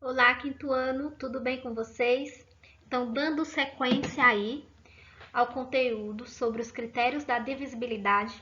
Olá, quinto ano, tudo bem com vocês? Então, dando sequência aí ao conteúdo sobre os critérios da divisibilidade,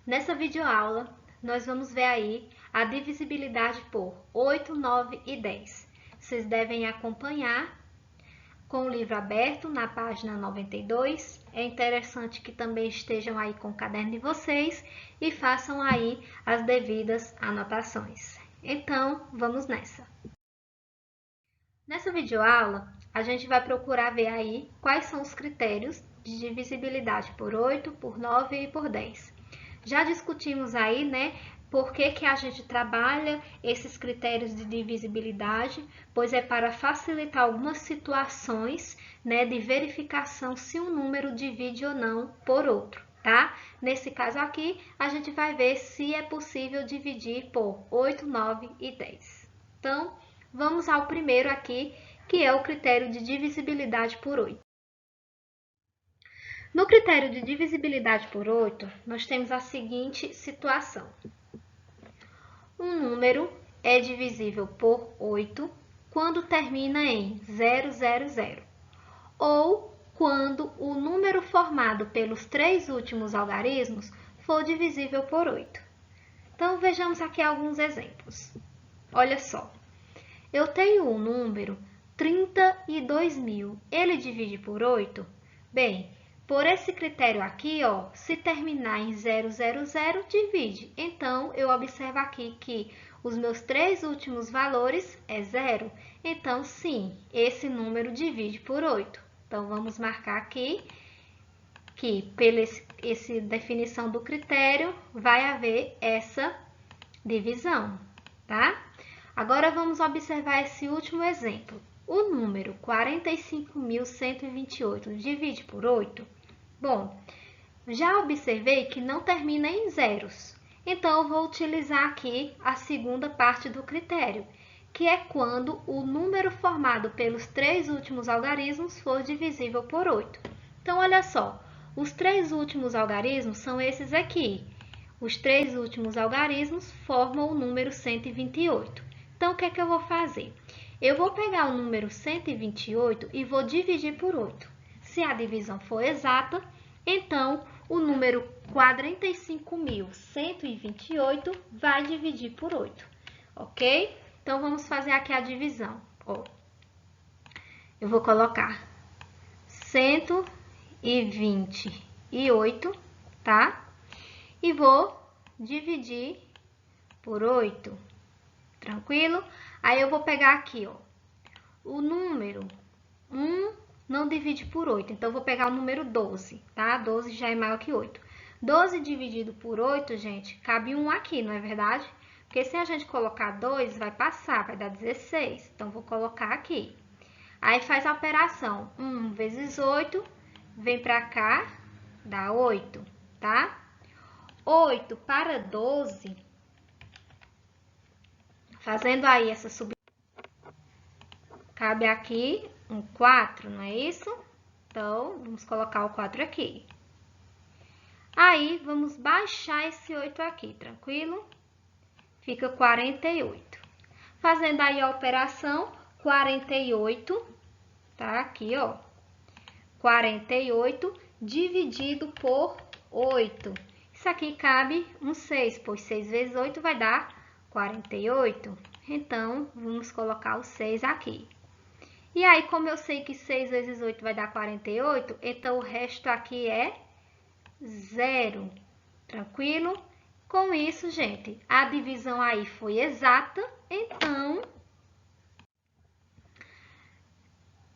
nessa videoaula nós vamos ver aí a divisibilidade por 8, 9 e 10. Vocês devem acompanhar com o livro aberto na página 92. É interessante que também estejam aí com o caderno de vocês e façam aí as devidas anotações. Então, vamos nessa. Nessa videoaula, a gente vai procurar ver aí quais são os critérios de divisibilidade por 8, por 9 e por 10. Já discutimos aí, né, por que a gente trabalha esses critérios de divisibilidade, pois é para facilitar algumas situações, né, de verificação se um número divide ou não por outro, tá? Nesse caso aqui, a gente vai ver se é possível dividir por 8, 9 e 10. Então, vamos ao primeiro aqui, que é o critério de divisibilidade por 8. No critério de divisibilidade por 8, nós temos a seguinte situação. Um número é divisível por 8 quando termina em 000, ou quando o número formado pelos três últimos algarismos for divisível por 8. Então, vejamos aqui alguns exemplos. Olha só. Eu tenho um número 32.000. Ele divide por 8? Bem, por esse critério aqui, ó, se terminar em 000, divide. Então, eu observo aqui que os meus três últimos valores é 0. Então, sim, esse número divide por 8. Então, vamos marcar aqui que, pela essa definição do critério, vai haver essa divisão, tá? Agora, vamos observar esse último exemplo. O número 45.128 divide por 8? Bom, já observei que não termina em zeros. Então, eu vou utilizar aqui a segunda parte do critério, que é quando o número formado pelos três últimos algarismos for divisível por 8. Então, olha só, os três últimos algarismos são esses aqui. Os três últimos algarismos formam o número 128. Então, o que é que eu vou fazer? Eu vou pegar o número 128 e vou dividir por 8. Se a divisão for exata, então o número 45.128 vai dividir por 8, ok? Então, vamos fazer aqui a divisão. Ó, eu vou colocar 128, tá? E vou dividir por 8. Tranquilo? Aí eu vou pegar aqui, ó, o número 1 não divide por 8, então eu vou pegar o número 12, tá? 12 já é maior que 8. 12 dividido por 8, gente, cabe 1 aqui, não é verdade? Porque se a gente colocar 2, vai passar, vai dar 16. Então, vou colocar aqui. Aí, faz a operação. 1 vezes 8, vem pra cá, dá 8, tá? 8 para 12... Fazendo aí essa subtração, cabe aqui um 4, não é isso? Então, vamos colocar o 4 aqui. Aí, vamos baixar esse 8 aqui, tranquilo? Fica 48. Fazendo aí a operação, 48, tá? Aqui, ó. 48 dividido por 8. Isso aqui cabe um 6, pois 6 vezes 8 vai dar 48. Então, vamos colocar o 6 aqui. E aí, como eu sei que 6 vezes 8 vai dar 48, então o resto aqui é 0. Tranquilo? Com isso, gente, a divisão aí foi exata. Então,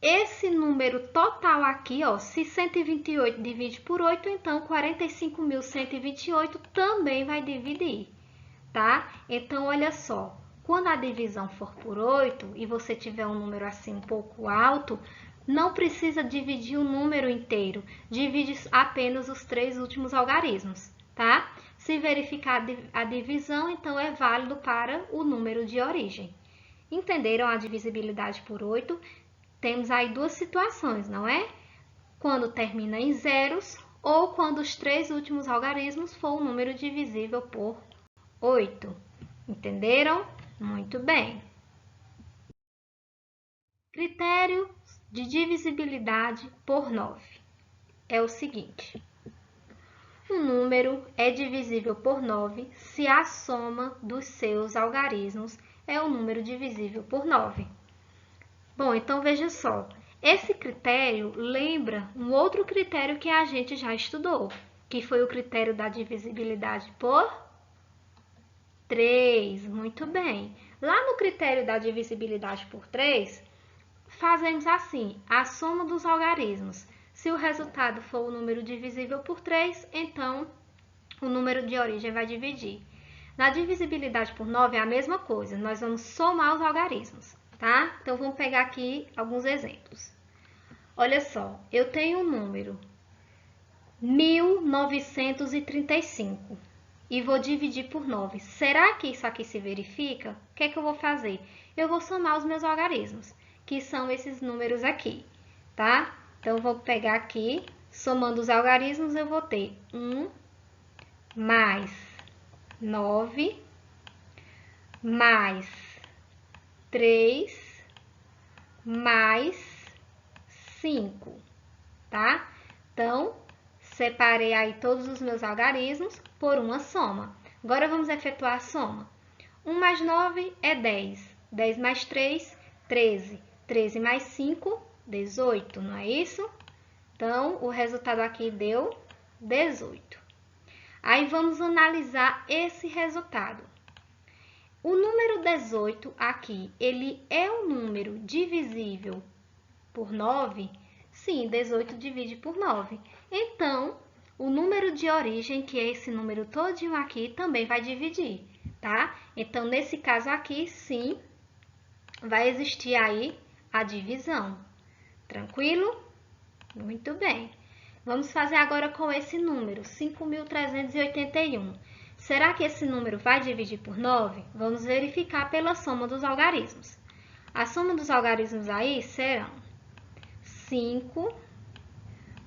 esse número total aqui, ó, se 128 divide por 8, então 45.128 também vai dividir, tá? Então, olha só, quando a divisão for por 8 e você tiver um número assim um pouco alto, não precisa dividir o número inteiro, divide apenas os três últimos algarismos, tá? Se verificar a divisão, então é válido para o número de origem. Entenderam a divisibilidade por 8? Temos aí duas situações, não é? Quando termina em zeros ou quando os três últimos algarismos for um número divisível por 8. Entenderam? Muito bem. Critério de divisibilidade por 9 é o seguinte: um número é divisível por 9 se a soma dos seus algarismos é o número divisível por 9. Bom, então veja só, esse critério lembra um outro critério que a gente já estudou, que foi o critério da divisibilidade por 3. Muito bem. Lá no critério da divisibilidade por 3, fazemos assim, a soma dos algarismos. Se o resultado for o número divisível por 3, então o número de origem vai dividir. Na divisibilidade por 9 é a mesma coisa, nós vamos somar os algarismos, tá? Então, vamos pegar aqui alguns exemplos. Olha só, eu tenho um número 1935 e vou dividir por 9. Será que isso aqui se verifica? O que é que eu vou fazer? Eu vou somar os meus algarismos, que são esses números aqui, tá? Então, eu vou pegar aqui, somando os algarismos, eu vou ter 1 mais 9 mais 3 mais 5, tá? Então, separei aí todos os meus algarismos por uma soma. Agora, vamos efetuar a soma. 1 mais 9 é 10. 10 mais 3, 13. 13 mais 5, 18, não é isso? Então, o resultado aqui deu 18. Aí, vamos analisar esse resultado. O número 18 aqui, ele é um número divisível por 9? Sim, 18 divide por 9. Então, o número de origem, que é esse número todinho aqui, também vai dividir, tá? Então, nesse caso aqui, sim, vai existir aí a divisão. Tranquilo? Muito bem. Vamos fazer agora com esse número, 5.381. Será que esse número vai dividir por 9? Vamos verificar pela soma dos algarismos. A soma dos algarismos aí serão 5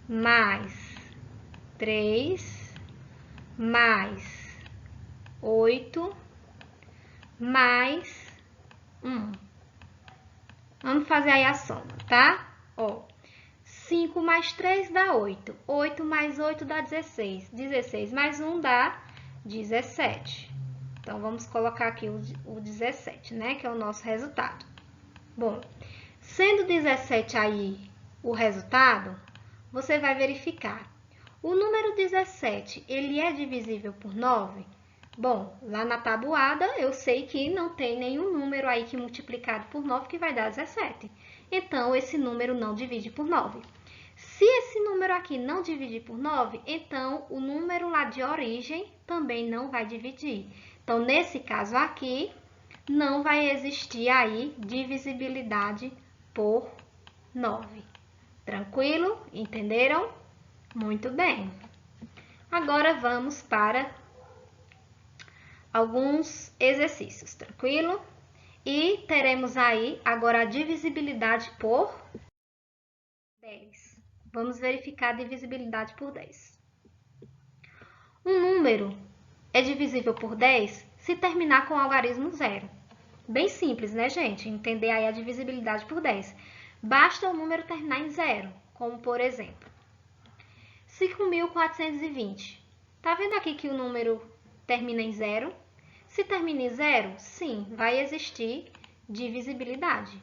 mais 3 mais 8 mais 1. Vamos fazer aí a soma, tá? Ó, 5 mais 3 dá 8. 8 mais 8 dá 16. 16 mais 1 dá 17. Então, vamos colocar aqui o 17, né? Que é o nosso resultado. Bom, sendo 17 aí o resultado, você vai verificar. O número 17, ele é divisível por 9? Bom, lá na tabuada, eu sei que não tem nenhum número aí que multiplicado por 9 que vai dar 17. Então, esse número não divide por 9. Se esse número aqui não dividir por 9, então o número lá de origem também não vai dividir. Então, nesse caso aqui, não vai existir aí divisibilidade por 9. Tranquilo? Entenderam? Muito bem. Agora, vamos para alguns exercícios, tranquilo? E teremos aí agora a divisibilidade por 10. Vamos verificar a divisibilidade por 10. Um número é divisível por 10 se terminar com o algarismo 0. Bem simples, né, gente? Entender aí a divisibilidade por 10. Basta o número terminar em 0, como por exemplo, 5.420. Tá vendo aqui que o número termina em 0? Se termina em 0, sim, vai existir divisibilidade,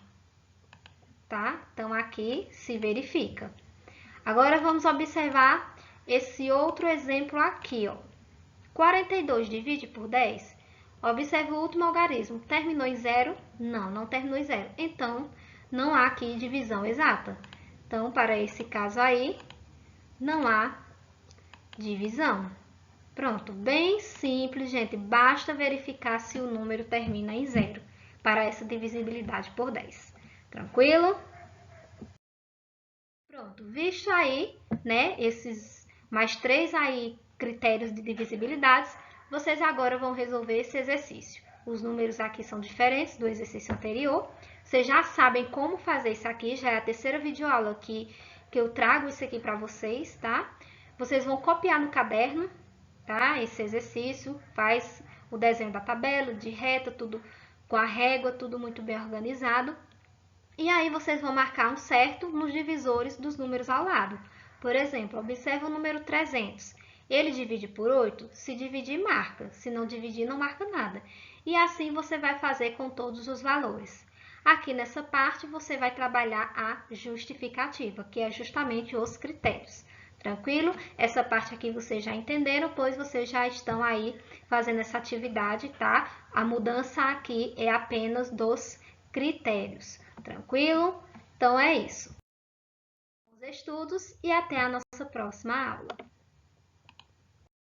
tá? Então, aqui se verifica. Agora, vamos observar esse outro exemplo aqui, ó. 42 divide por 10? Observe o último algarismo. Terminou em 0? Não, não terminou em 0. Então, não há aqui divisão exata. Então, para esse caso aí, não há divisão. Pronto, bem simples, gente. Basta verificar se o número termina em 0 para essa divisibilidade por 10. Tranquilo? Pronto, visto aí, né, esses mais 3 aí critérios de divisibilidades, vocês agora vão resolver esse exercício. Os números aqui são diferentes do exercício anterior. Vocês já sabem como fazer isso aqui, já é a terceira videoaula que eu trago isso aqui para vocês, tá? Vocês vão copiar no caderno, tá? Esse exercício, faz o desenho da tabela, de reta, tudo com a régua, tudo muito bem organizado. E aí vocês vão marcar um certo nos divisores dos números ao lado. Por exemplo, observe o número 300. Ele divide por 8? Se dividir, marca. Se não dividir, não marca nada. E assim você vai fazer com todos os valores. Aqui nessa parte, você vai trabalhar a justificativa, que é justamente os critérios. Tranquilo? Essa parte aqui vocês já entenderam, pois vocês já estão aí fazendo essa atividade, tá? A mudança aqui é apenas dos critérios. Tranquilo? Então é isso. Bons estudos e até a nossa próxima aula.